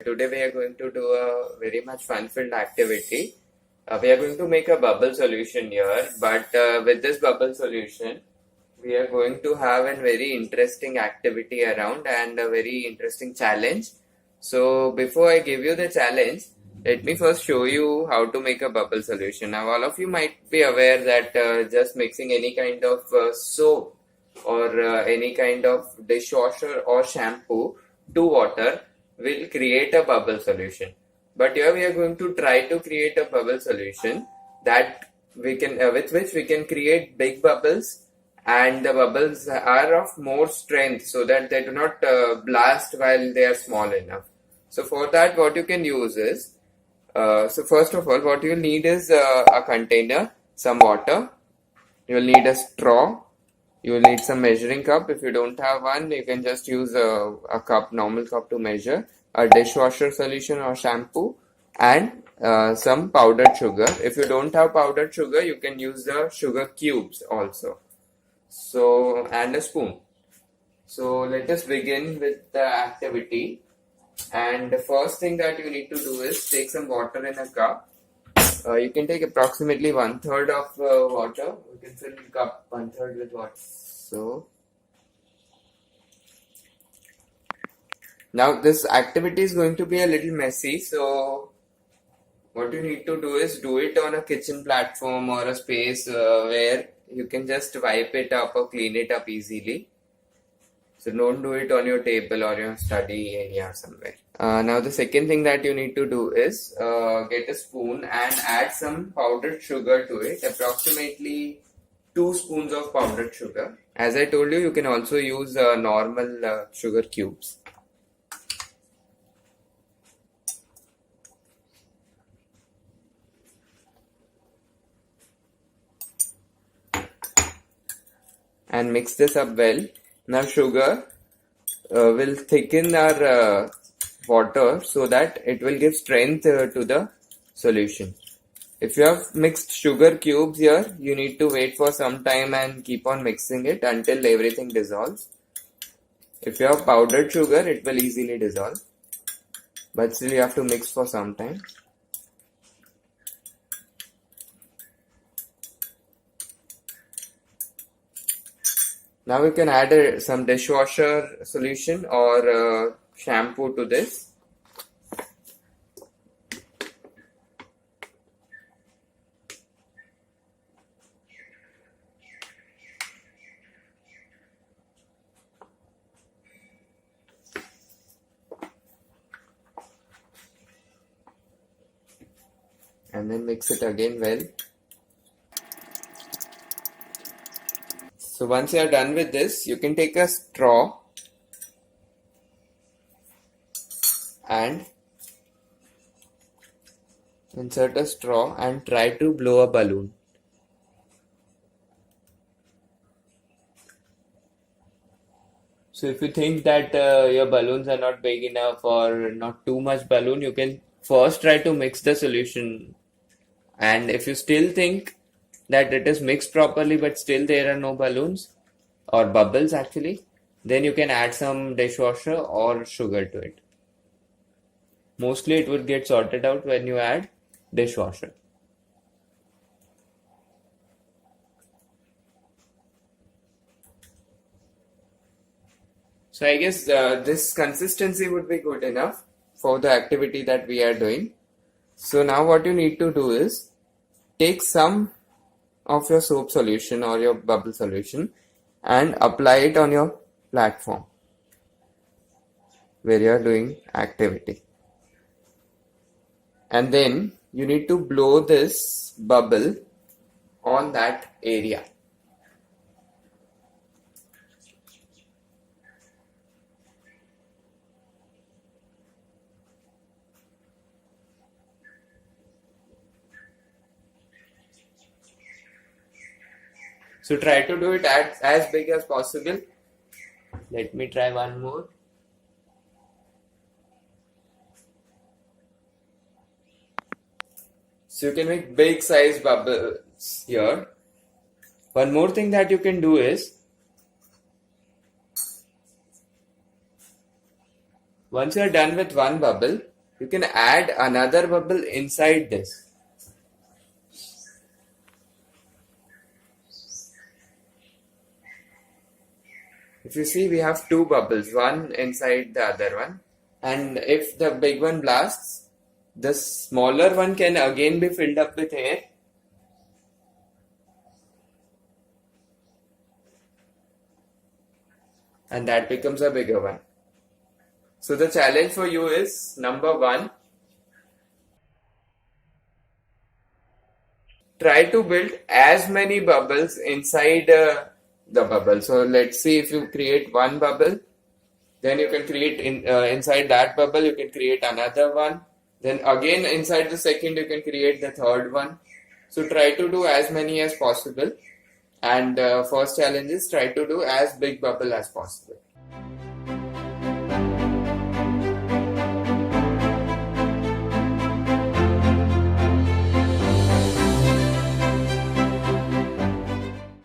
today we are going to do a very much fun-filled activity. We are going to make a bubble solution here, but with this bubble solution, we are going to have a very interesting activity around and a very interesting challenge. So before I give you the challenge, let me first show you how to make a bubble solution. Now all of you might be aware that just mixing any kind of soap or any kind of dishwasher or shampoo to water will create a bubble solution. But here we are going to try to create a bubble solution that we can with which we can create big bubbles, and the bubbles are of more strength so that they do not blast while they are small enough. So for that what you can use is, so first of all what you need is a container, some water, you will need a straw, you will need some measuring cup. If you don't have one, you can just use a cup, normal cup to measure, a dishwasher solution or shampoo, and some powdered sugar. If you don't have powdered sugar, you can use the sugar cubes also. So, and a spoon. So let us begin with the activity. And the first thing that you need to do is take some water in a cup. You can take approximately 1/3 of water. You can fill the cup 1/3 with water. So now this activity is going to be a little messy. So what you need to do is do it on a kitchen platform or a space where you can just wipe it up or clean it up easily. So don't do it on your table or your study area somewhere. Now the second thing that you need to do is get a spoon and add some powdered sugar to it, approximately 2 spoons of powdered sugar. As I told you, you can also use normal sugar cubes. And mix this up well. Now sugar will thicken our water so that it will give strength to the solution. If you have mixed sugar cubes here, you need to wait for some time and keep on mixing it until everything dissolves. If you have powdered sugar, it will easily dissolve, but still you have to mix for some time. Now you can add some dishwasher solution or shampoo to this. And then mix it again well. So once you are done with this, you can take a straw and insert a straw and try to blow a balloon. So if you think that your balloons are not big enough or not too much balloon, you can first try to mix the solution. And if you still think that it is mixed properly but still there are no balloons or bubbles actually, then you can add some dishwasher or sugar to it. Mostly it would get sorted out when you add dishwasher. So I guess this consistency would be good enough for the activity that we are doing. So now what you need to do is take some of your soap solution or your bubble solution and apply it on your platform where you are doing activity. And then you need to blow this bubble on that area. So try to do it as big as possible. Let me try one more. So you can make big size bubbles here. One more thing that you can do is, once you are done with one bubble, you can add another bubble inside this. If you see, we have two bubbles, one inside the other one. And if the big one blasts, the smaller one can again be filled up with air. And that becomes a bigger one. So the challenge for you is, number one, try to build as many bubbles inside the bubble. So let's see, if you create one bubble, then you can create inside that bubble, you can create another one. Then again inside the second, you can create the third one. So try to do as many as possible. And first challenge is try to do as big bubble as possible.